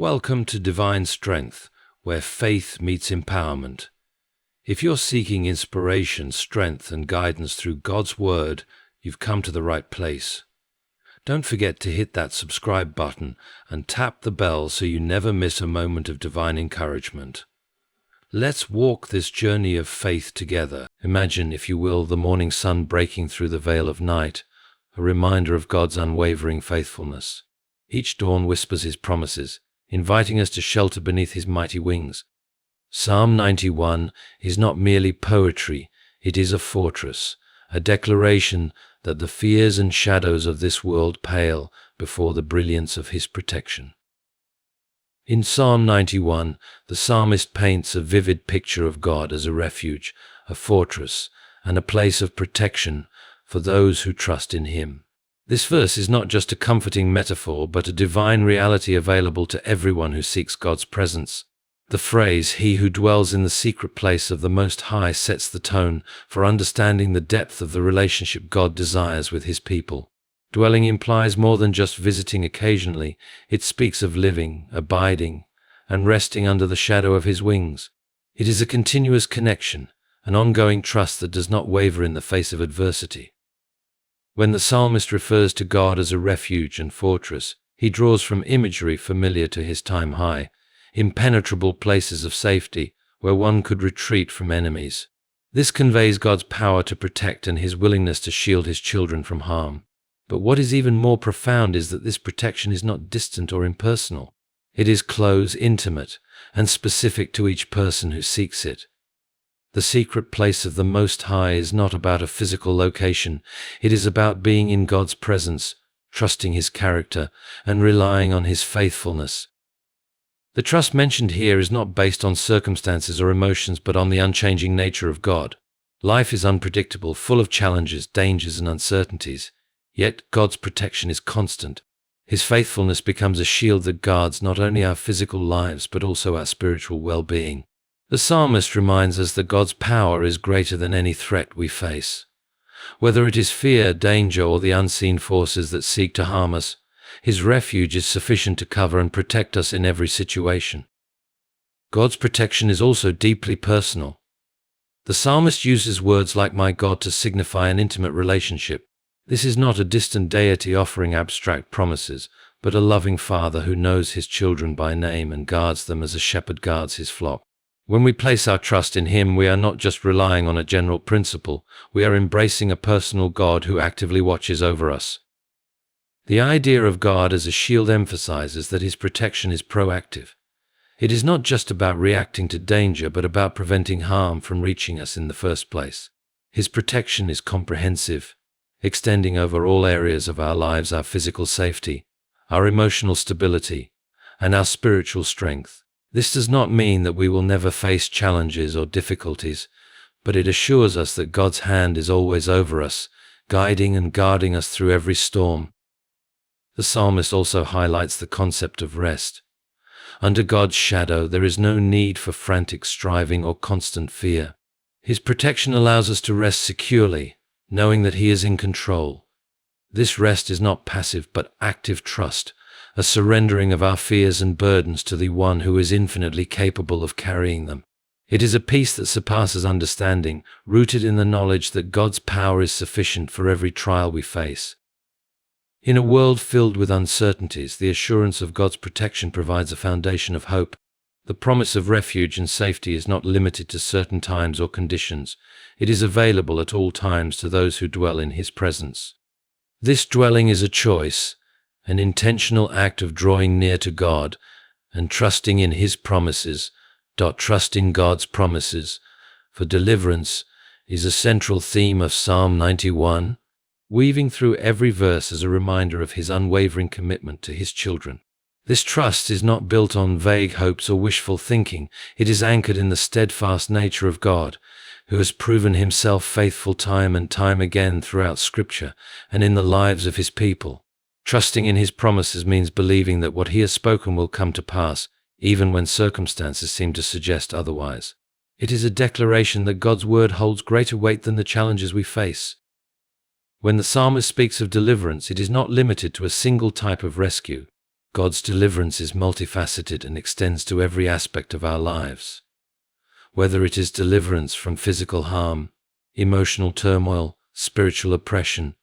Welcome to Divine Strength, where faith meets empowerment. If you're seeking inspiration, strength, and guidance through God's Word, you've come to the right place. Don't forget to hit that subscribe button and tap the bell so you never miss a moment of divine encouragement. Let's walk this journey of faith together. Imagine, if you will, the morning sun breaking through the veil of night, a reminder of God's unwavering faithfulness. Each dawn whispers His promises, inviting us to shelter beneath His mighty wings. Psalm 91 is not merely poetry, it is a fortress, a declaration that the fears and shadows of this world pale before the brilliance of His protection. In Psalm 91, the psalmist paints a vivid picture of God as a refuge, a fortress, and a place of protection for those who trust in Him. This verse is not just a comforting metaphor, but a divine reality available to everyone who seeks God's presence. The phrase, "He who dwells in the secret place of the Most High," sets the tone for understanding the depth of the relationship God desires with His people. Dwelling implies more than just visiting occasionally. It speaks of living, abiding, and resting under the shadow of His wings. It is a continuous connection, an ongoing trust that does not waver in the face of adversity. When the psalmist refers to God as a refuge and fortress, he draws from imagery familiar to his time: high, impenetrable places of safety where one could retreat from enemies. This conveys God's power to protect and His willingness to shield His children from harm. But what is even more profound is that this protection is not distant or impersonal. It is close, intimate, and specific to each person who seeks it. The secret place of the Most High is not about a physical location. It is about being in God's presence, trusting His character, and relying on His faithfulness. The trust mentioned here is not based on circumstances or emotions, but on the unchanging nature of God. Life is unpredictable, full of challenges, dangers, and uncertainties. Yet God's protection is constant. His faithfulness becomes a shield that guards not only our physical lives, but also our spiritual well-being. The psalmist reminds us that God's power is greater than any threat we face. Whether it is fear, danger, or the unseen forces that seek to harm us, His refuge is sufficient to cover and protect us in every situation. God's protection is also deeply personal. The psalmist uses words like "my God" to signify an intimate relationship. This is not a distant deity offering abstract promises, but a loving Father who knows His children by name and guards them as a shepherd guards his flock. When we place our trust in Him, we are not just relying on a general principle, we are embracing a personal God who actively watches over us. The idea of God as a shield emphasizes that His protection is proactive. It is not just about reacting to danger, but about preventing harm from reaching us in the first place. His protection is comprehensive, extending over all areas of our lives: our physical safety, our emotional stability, and our spiritual strength. This does not mean that we will never face challenges or difficulties, but it assures us that God's hand is always over us, guiding and guarding us through every storm. The psalmist also highlights the concept of rest. Under God's shadow, there is no need for frantic striving or constant fear. His protection allows us to rest securely, knowing that He is in control. This rest is not passive but active trust, a surrendering of our fears and burdens to the One who is infinitely capable of carrying them. It is a peace that surpasses understanding, rooted in the knowledge that God's power is sufficient for every trial we face. In a world filled with uncertainties, the assurance of God's protection provides a foundation of hope. The promise of refuge and safety is not limited to certain times or conditions. It is available at all times to those who dwell in His presence. This dwelling is a choice, an intentional act of drawing near to God and trusting in His promises. Trust in God's promises for deliverance is a central theme of Psalm 91, weaving through every verse as a reminder of His unwavering commitment to His children. This trust is not built on vague hopes or wishful thinking. It is anchored in the steadfast nature of God, who has proven Himself faithful time and time again throughout Scripture and in the lives of His people. Trusting in His promises means believing that what He has spoken will come to pass, even when circumstances seem to suggest otherwise. It is a declaration that God's word holds greater weight than the challenges we face. When the psalmist speaks of deliverance, it is not limited to a single type of rescue. God's deliverance is multifaceted and extends to every aspect of our lives. Whether it is deliverance from physical harm, emotional turmoil, spiritual oppression,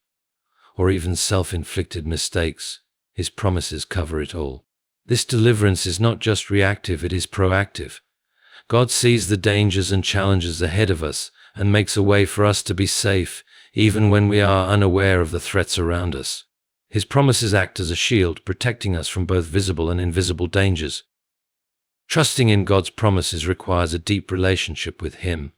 or even self-inflicted mistakes, His promises cover it all. This deliverance is not just reactive, it is proactive. God sees the dangers and challenges ahead of us and makes a way for us to be safe, even when we are unaware of the threats around us. His promises act as a shield, protecting us from both visible and invisible dangers. Trusting in God's promises requires a deep relationship with Him.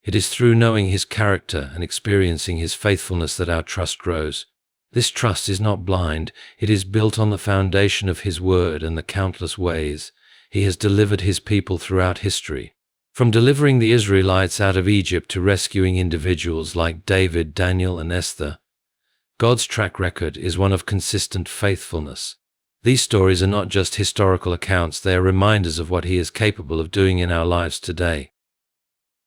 It is through knowing His character and experiencing His faithfulness that our trust grows. This trust is not blind, it is built on the foundation of His word and the countless ways He has delivered His people throughout history. From delivering the Israelites out of Egypt to rescuing individuals like David, Daniel, and Esther, God's track record is one of consistent faithfulness. These stories are not just historical accounts, they are reminders of what He is capable of doing in our lives today.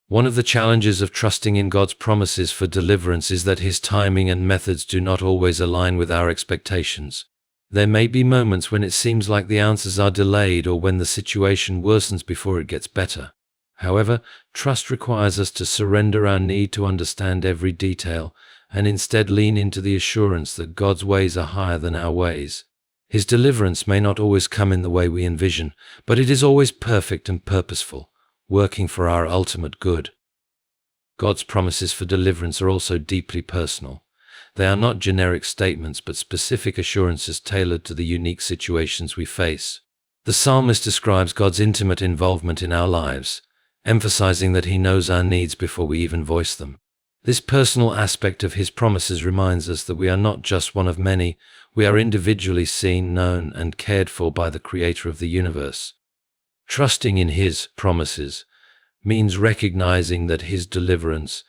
One of the challenges of trusting in God's promises for deliverance is that His timing and methods do not always align with our expectations. There may be moments when it seems like the answers are delayed or when the situation worsens before it gets better. However, trust requires us to surrender our need to understand every detail and instead lean into the assurance that God's ways are higher than our ways. His deliverance may not always come in the way we envision, but it is always perfect and purposeful, working for our ultimate good. God's promises for deliverance are also deeply personal. They are not generic statements but specific assurances tailored to the unique situations we face. The psalmist describes God's intimate involvement in our lives, emphasizing that He knows our needs before we even voice them. This personal aspect of His promises reminds us that we are not just one of many, we are individually seen, known, and cared for by the Creator of the universe. Trusting in His promises means recognizing that His deliverance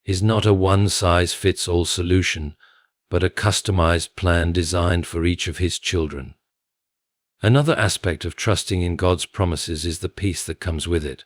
is not a one-size-fits-all solution, but a customized plan designed for each of His children. Another aspect of trusting in God's promises is the peace that comes with it.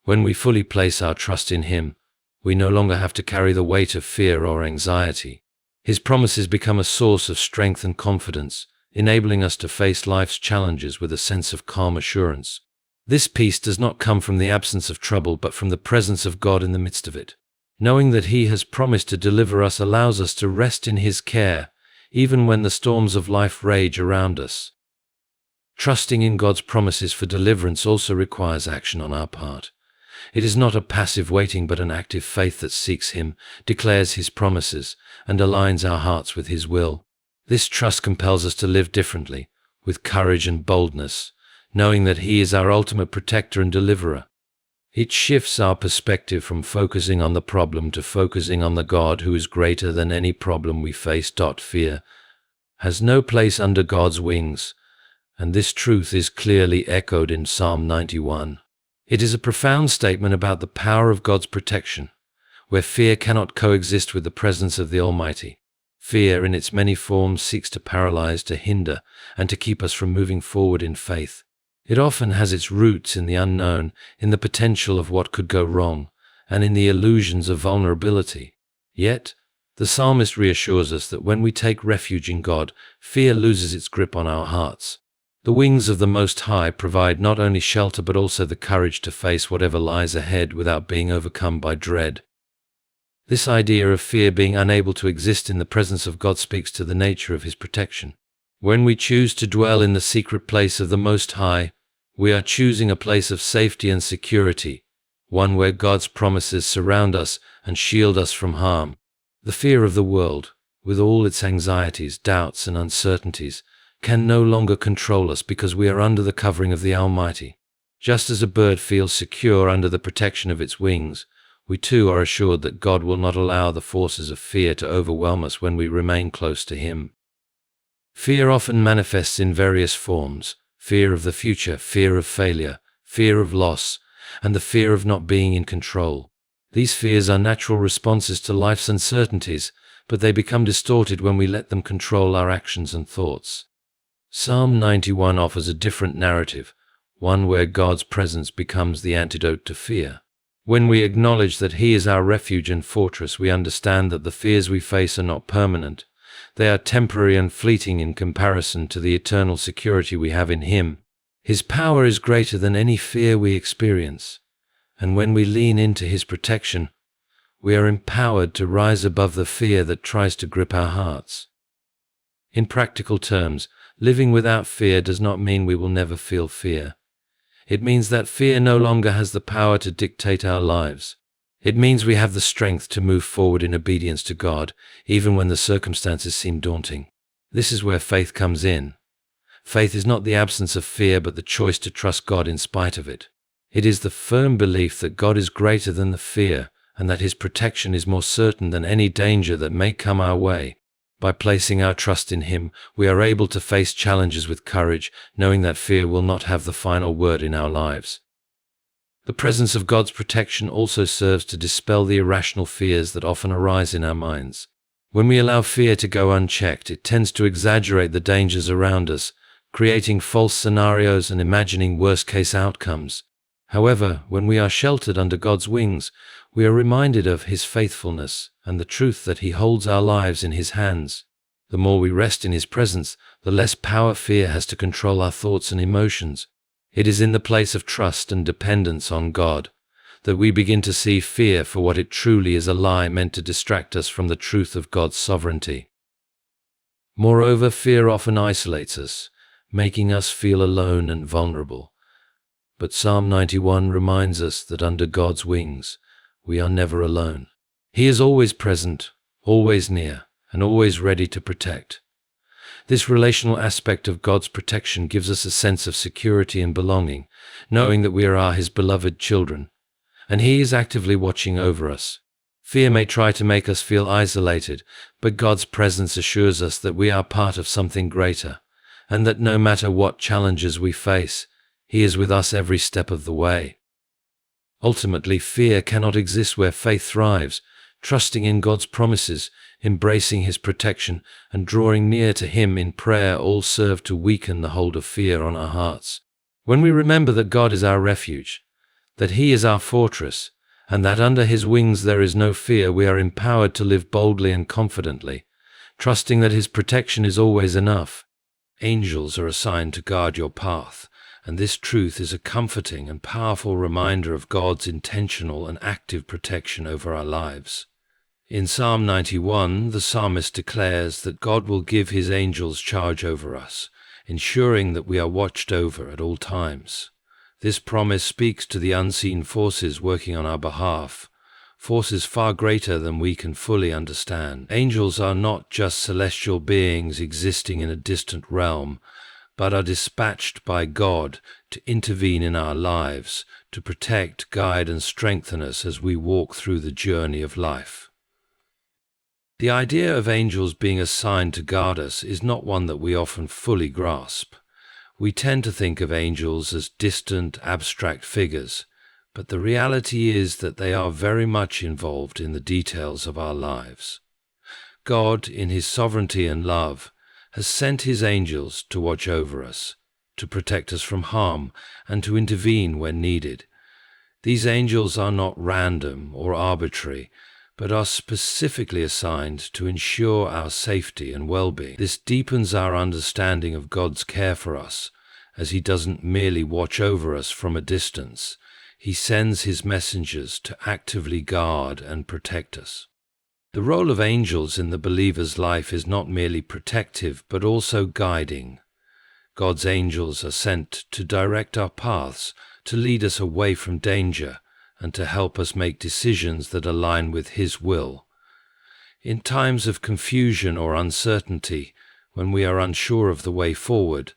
When we fully place our trust in Him, we no longer have to carry the weight of fear or anxiety. His promises become a source of strength and confidence, enabling us to face life's challenges with a sense of calm assurance. This peace does not come from the absence of trouble, but from the presence of God in the midst of it. Knowing that He has promised to deliver us allows us to rest in His care, even when the storms of life rage around us. Trusting in God's promises for deliverance also requires action on our part. It is not a passive waiting but an active faith that seeks Him, declares His promises, and aligns our hearts with His will. This trust compels us to live differently, with courage and boldness, knowing that He is our ultimate protector and deliverer. It shifts our perspective from focusing on the problem to focusing on the God who is greater than any problem we face. Fear has no place under God's wings, and this truth is clearly echoed in Psalm 91. It is a profound statement about the power of God's protection, where fear cannot coexist with the presence of the Almighty. Fear in its many forms seeks to paralyze, to hinder, and to keep us from moving forward in faith. It often has its roots in the unknown, in the potential of what could go wrong, and in the illusions of vulnerability. Yet, the psalmist reassures us that when we take refuge in God, fear loses its grip on our hearts. The wings of the Most High provide not only shelter but also the courage to face whatever lies ahead without being overcome by dread. This idea of fear being unable to exist in the presence of God speaks to the nature of His protection. When we choose to dwell in the secret place of the Most High, we are choosing a place of safety and security, one where God's promises surround us and shield us from harm. The fear of the world, with all its anxieties, doubts, and uncertainties, can no longer control us because we are under the covering of the Almighty. Just as a bird feels secure under the protection of its wings, we too are assured that God will not allow the forces of fear to overwhelm us when we remain close to Him. Fear often manifests in various forms: fear of the future, fear of failure, fear of loss, and the fear of not being in control. These fears are natural responses to life's uncertainties, but they become distorted when we let them control our actions and thoughts. Psalm 91 offers a different narrative, one where God's presence becomes the antidote to fear. When we acknowledge that He is our refuge and fortress, we understand that the fears we face are not permanent. They are temporary and fleeting in comparison to the eternal security we have in Him. His power is greater than any fear we experience, and when we lean into His protection, we are empowered to rise above the fear that tries to grip our hearts. In practical terms, living without fear does not mean we will never feel fear. It means that fear no longer has the power to dictate our lives. It means we have the strength to move forward in obedience to God, even when the circumstances seem daunting. This is where faith comes in. Faith is not the absence of fear, but the choice to trust God in spite of it. It is the firm belief that God is greater than the fear, and that His protection is more certain than any danger that may come our way. By placing our trust in Him, we are able to face challenges with courage, knowing that fear will not have the final word in our lives. The presence of God's protection also serves to dispel the irrational fears that often arise in our minds. When we allow fear to go unchecked, it tends to exaggerate the dangers around us, creating false scenarios and imagining worst-case outcomes. However, when we are sheltered under God's wings, we are reminded of His faithfulness and the truth that He holds our lives in His hands. The more we rest in His presence, the less power fear has to control our thoughts and emotions. It is in the place of trust and dependence on God that we begin to see fear for what it truly is, a lie meant to distract us from the truth of God's sovereignty. Moreover, fear often isolates us, making us feel alone and vulnerable. But Psalm 91 reminds us that under God's wings, we are never alone. He is always present, always near, and always ready to protect. This relational aspect of God's protection gives us a sense of security and belonging, knowing that we are His beloved children, and He is actively watching over us. Fear may try to make us feel isolated, but God's presence assures us that we are part of something greater, and that no matter what challenges we face, He is with us every step of the way. Ultimately, fear cannot exist where faith thrives. Trusting in God's promises, embracing His protection, and drawing near to Him in prayer all serve to weaken the hold of fear on our hearts. When we remember that God is our refuge, that He is our fortress, and that under His wings there is no fear, we are empowered to live boldly and confidently, trusting that His protection is always enough. Angels are assigned to guard your path, and this truth is a comforting and powerful reminder of God's intentional and active protection over our lives. In Psalm 91, the psalmist declares that God will give His angels charge over us, ensuring that we are watched over at all times. This promise speaks to the unseen forces working on our behalf, forces far greater than we can fully understand. Angels are not just celestial beings existing in a distant realm, but are dispatched by God to intervene in our lives, to protect, guide, and strengthen us as we walk through the journey of life. The idea of angels being assigned to guard us is not one that we often fully grasp. We tend to think of angels as distant, abstract figures, but the reality is that they are very much involved in the details of our lives. God, in His sovereignty and love, has sent His angels to watch over us, to protect us from harm, and to intervene when needed. These angels are not random or arbitrary, but are specifically assigned to ensure our safety and well-being. This deepens our understanding of God's care for us, as He doesn't merely watch over us from a distance. He sends His messengers to actively guard and protect us. The role of angels in the believer's life is not merely protective, but also guiding. God's angels are sent to direct our paths, to lead us away from danger, and to help us make decisions that align with His will. In times of confusion or uncertainty, when we are unsure of the way forward,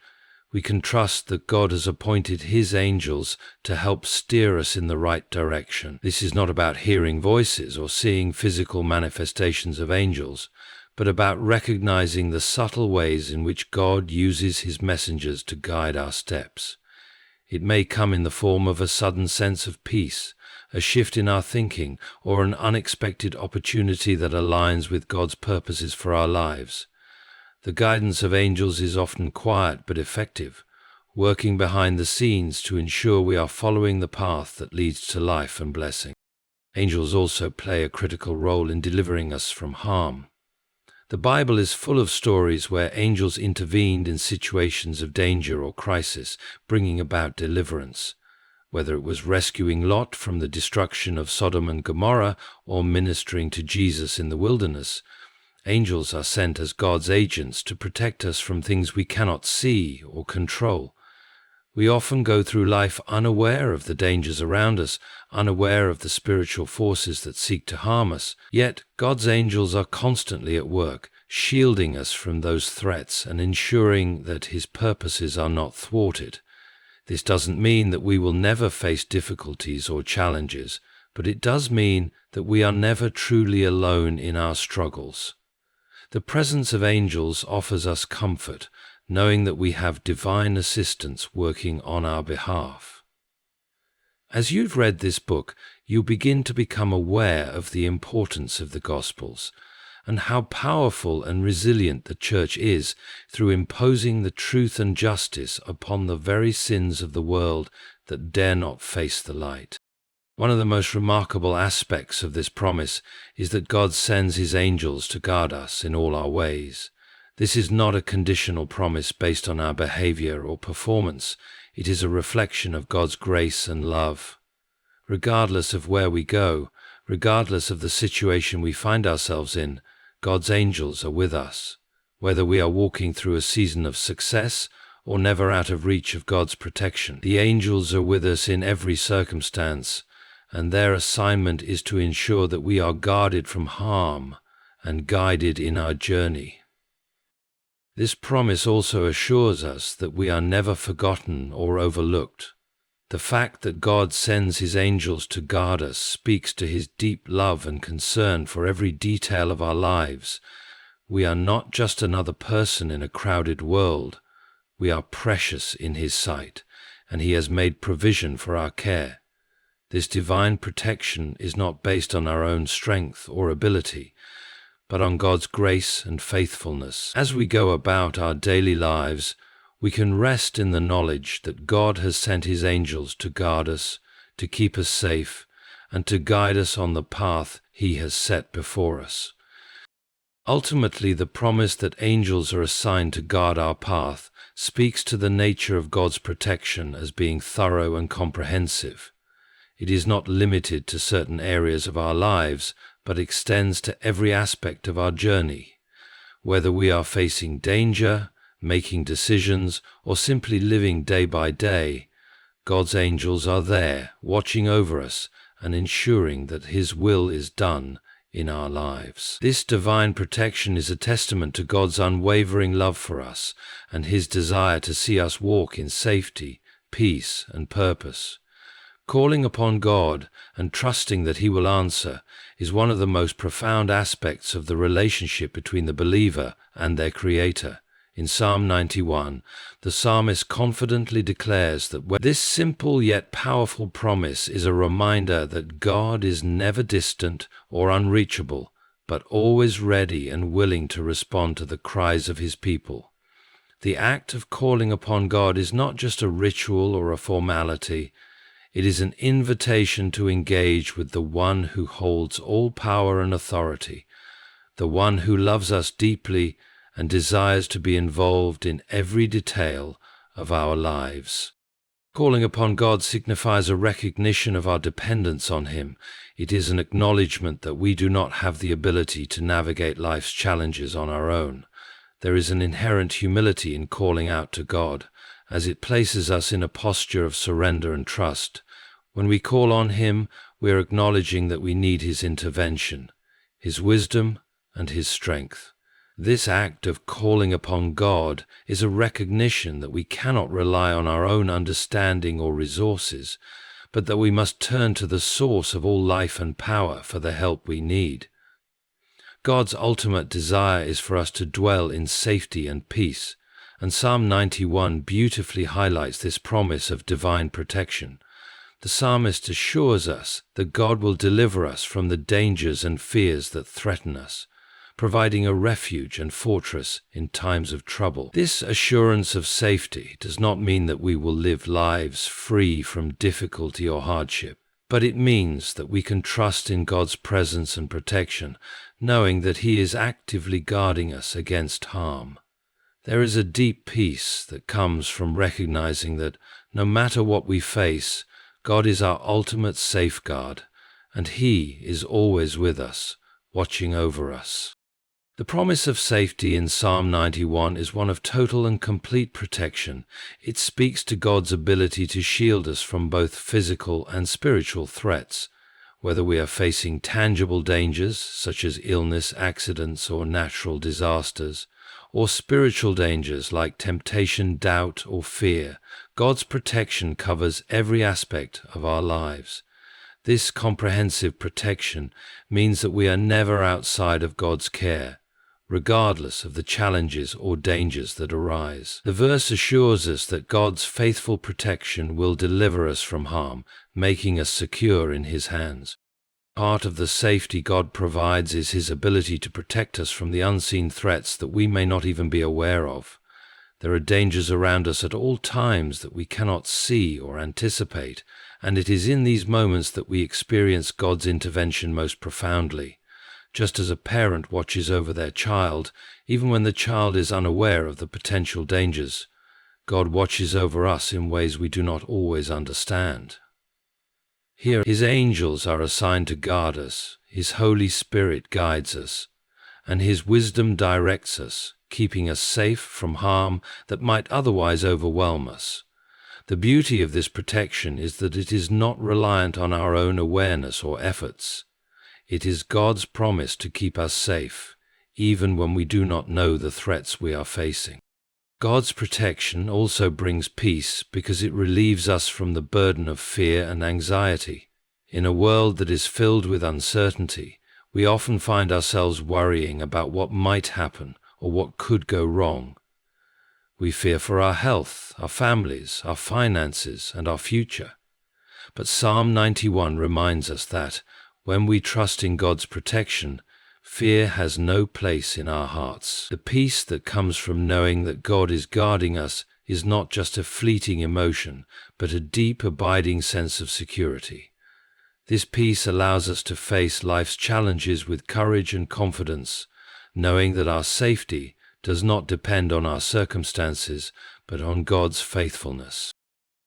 we can trust that God has appointed His angels to help steer us in the right direction. This is not about hearing voices or seeing physical manifestations of angels, but about recognizing the subtle ways in which God uses His messengers to guide our steps. It may come in the form of a sudden sense of peace, a shift in our thinking, or an unexpected opportunity that aligns with God's purposes for our lives. The guidance of angels is often quiet but effective, working behind the scenes to ensure we are following the path that leads to life and blessing. Angels also play a critical role in delivering us from harm. The Bible is full of stories where angels intervened in situations of danger or crisis, bringing about deliverance. Whether it was rescuing Lot from the destruction of Sodom and Gomorrah or ministering to Jesus in the wilderness, angels are sent as God's agents to protect us from things we cannot see or control. We often go through life unaware of the dangers around us, unaware of the spiritual forces that seek to harm us. Yet God's angels are constantly at work, shielding us from those threats and ensuring that His purposes are not thwarted. This doesn't mean that we will never face difficulties or challenges, but it does mean that we are never truly alone in our struggles. The presence of angels offers us comfort, knowing that we have divine assistance working on our behalf. As you've read this book, you begin to become aware of the importance of the Gospels and how powerful and resilient the Church is through imposing the truth and justice upon the very sins of the world that dare not face the light. One of the most remarkable aspects of this promise is that God sends His angels to guard us in all our ways. This is not a conditional promise based on our behavior or performance. It is a reflection of God's grace and love. Regardless of where we go, regardless of the situation we find ourselves in, God's angels are with us. Whether we are walking through a season of success or never out of reach of God's protection, the angels are with us in every circumstance, and their assignment is to ensure that we are guarded from harm and guided in our journey. This promise also assures us that we are never forgotten or overlooked. The fact that God sends His angels to guard us speaks to His deep love and concern for every detail of our lives. We are not just another person in a crowded world. We are precious in His sight, and He has made provision for our care. This divine protection is not based on our own strength or ability, but on God's grace and faithfulness. As we go about our daily lives, we can rest in the knowledge that God has sent His angels to guard us, to keep us safe, and to guide us on the path He has set before us. Ultimately, the promise that angels are assigned to guard our path speaks to the nature of God's protection as being thorough and comprehensive. It is not limited to certain areas of our lives, but extends to every aspect of our journey. Whether we are facing danger, making decisions, or simply living day by day, God's angels are there, watching over us and ensuring that His will is done in our lives. This divine protection is a testament to God's unwavering love for us and His desire to see us walk in safety, peace, and purpose. Calling upon God and trusting that He will answer is one of the most profound aspects of the relationship between the believer and their Creator. In Psalm 91, the psalmist confidently declares that this simple yet powerful promise is a reminder that God is never distant or unreachable, but always ready and willing to respond to the cries of His people. The act of calling upon God is not just a ritual or a formality. It is an invitation to engage with the One who holds all power and authority, the One who loves us deeply and desires to be involved in every detail of our lives. Calling upon God signifies a recognition of our dependence on Him. It is an acknowledgement that we do not have the ability to navigate life's challenges on our own. There is an inherent humility in calling out to God, as it places us in a posture of surrender and trust. When we call on Him, we are acknowledging that we need His intervention, His wisdom, and His strength. This act of calling upon God is a recognition that we cannot rely on our own understanding or resources, but that we must turn to the source of all life and power for the help we need. God's ultimate desire is for us to dwell in safety and peace, and Psalm 91 beautifully highlights this promise of divine protection. The psalmist assures us that God will deliver us from the dangers and fears that threaten us, providing a refuge and fortress in times of trouble. This assurance of safety does not mean that we will live lives free from difficulty or hardship. but it means that we can trust in God's presence and protection, knowing that He is actively guarding us against harm. There is a deep peace that comes from recognizing that no matter what we face, God is our ultimate safeguard, and He is always with us, watching over us. The promise of safety in Psalm 91 is one of total and complete protection. It speaks to God's ability to shield us from both physical and spiritual threats, whether we are facing tangible dangers such as illness, accidents, or natural disasters, or spiritual dangers like temptation, doubt, or fear. God's protection covers every aspect of our lives. This comprehensive protection means that we are never outside of God's care, regardless of the challenges or dangers that arise. The verse assures us that God's faithful protection will deliver us from harm, making us secure in His hands. Part of the safety God provides is His ability to protect us from the unseen threats that we may not even be aware of. There are dangers around us at all times that we cannot see or anticipate, and it is in these moments that we experience God's intervention most profoundly. Just as a parent watches over their child, even when the child is unaware of the potential dangers, God watches over us in ways we do not always understand. Here, His angels are assigned to guard us, His Holy Spirit guides us, and His wisdom directs us, keeping us safe from harm that might otherwise overwhelm us. The beauty of this protection is that it is not reliant on our own awareness or efforts. It is God's promise to keep us safe, even when we do not know the threats we are facing. God's protection also brings peace because it relieves us from the burden of fear and anxiety. In a world that is filled with uncertainty, we often find ourselves worrying about what might happen or what could go wrong. We fear for our health, our families, our finances, and our future. But Psalm 91 reminds us that, when we trust in God's protection, fear has no place in our hearts. The peace that comes from knowing that God is guarding us is not just a fleeting emotion, but a deep, abiding sense of security. This peace allows us to face life's challenges with courage and confidence, knowing that our safety does not depend on our circumstances, but on God's faithfulness.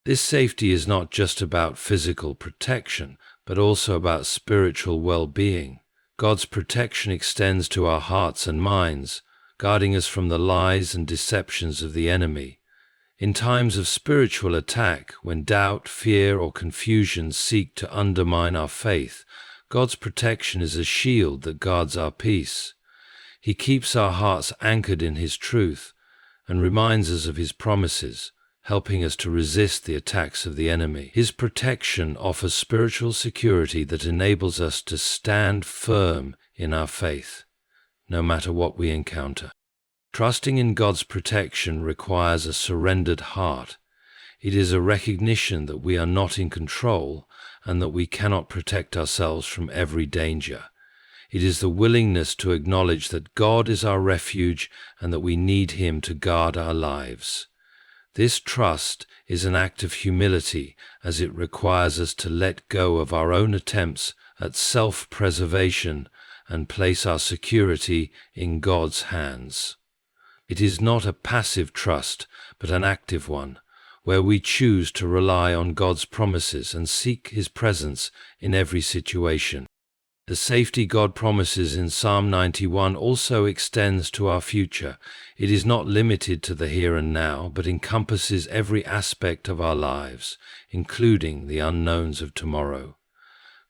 This safety is not just about physical protection, but also about spiritual well-being. God's protection extends to our hearts and minds, guarding us from the lies and deceptions of the enemy. In times of spiritual attack, when doubt, fear, or confusion seek to undermine our faith, God's protection is a shield that guards our peace. He keeps our hearts anchored in His truth and reminds us of His promises, helping us to resist the attacks of the enemy. His protection offers spiritual security that enables us to stand firm in our faith, no matter what we encounter. Trusting in God's protection requires a surrendered heart. It is a recognition that we are not in control and that we cannot protect ourselves from every danger. It is the willingness to acknowledge that God is our refuge and that we need Him to guard our lives. This trust is an act of humility, as it requires us to let go of our own attempts at self-preservation and place our security in God's hands. It is not a passive trust, but an active one, where we choose to rely on God's promises and seek His presence in every situation. The safety God promises in Psalm 91 also extends to our future. It is not limited to the here and now, but encompasses every aspect of our lives, including the unknowns of tomorrow.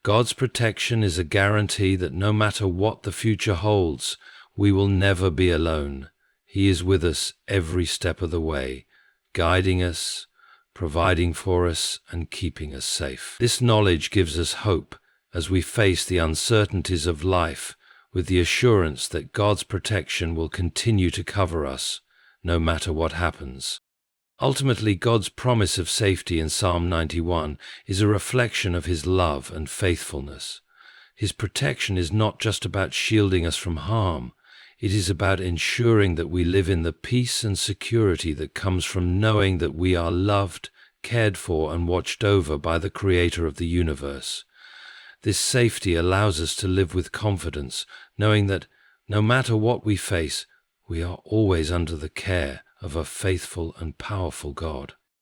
God's protection is a guarantee that no matter what the future holds, we will never be alone. He is with us every step of the way, guiding us, providing for us, and keeping us safe. This knowledge gives us hope as we face the uncertainties of life, with the assurance that God's protection will continue to cover us, no matter what happens. Ultimately, God's promise of safety in Psalm 91 is a reflection of His love and faithfulness. His protection is not just about shielding us from harm. It is about ensuring that we live in the peace and security that comes from knowing that we are loved, cared for and watched over by the Creator of the universe. This safety allows us to live with confidence, knowing that no matter what we face, we are always under the care of a faithful and powerful God.